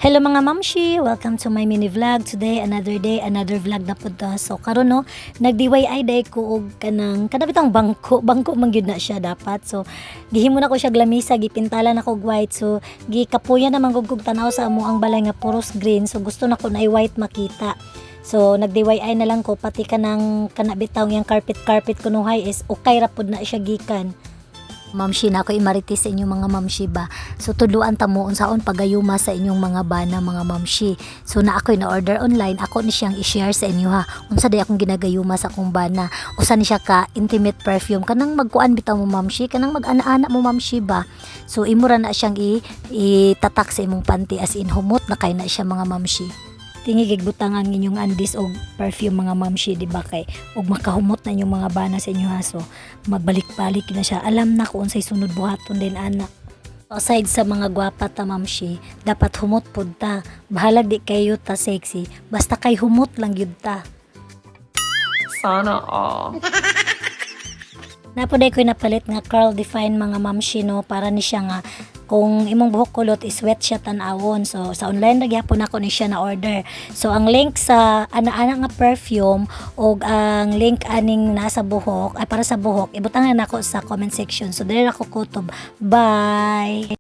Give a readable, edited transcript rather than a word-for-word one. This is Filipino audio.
Hello mga mamshi! Welcome to my mini vlog. Today, another day, another vlog na po to. So, karon no, nag-DIY day ko og kanang kanabitang bangko. Bangko man gyud na siya dapat. So, gihimo na ko siya glamisa, gipintalan ako og white. So, gikapuyan naman gug tanaw sa amo ang balay nga puros green. So, gusto na ko na i-white makita. So, nag-DIY na lang ko pati kanang kanabitaw yang carpet ko nuhay is okay ra pud na siya gikan. Mamshi na ako imaritis sa inyong mga mamshi ba. So tudluan ta mo unsaon pagayuma sa inyong mga bana mga mamshi. So na ako'y na order online, ako ni siyang i-share sa inyo ha. Unsa day akong ginagayuma sa akong bana. Usa ni siya ka intimate perfume kanang magkuan bitaw mo mamshi, kanang mag-ana-ana mo mamshi ba. So imura na siyang itatak sa imong panty as in humot na kay na siya mga mamshi. Tingig butangan inyong andis og perfume mga mamshi di ba kay og makahumot na inyong mga bana sa inyo ha. So magbalik-balik na siya, alam na kung unsay sunod buhaton din anak. Aside sa mga gwapa ta mamshi, dapat humot pud ta, bahalag di kayo ta sexy, basta kay humot lang yun ta. Sana all. Napoday ko napalit nga curl define mga mamshi no, para ni siya nga kung imong buhok kulot is wet siya tan-awon. So sa online nagyapon ako ni siya na order. So ang link sa ana-ana nga perfume o ang link aning nasa buhok ay para sa buhok ibutangan nako sa comment section. So dili ako kutob. Bye.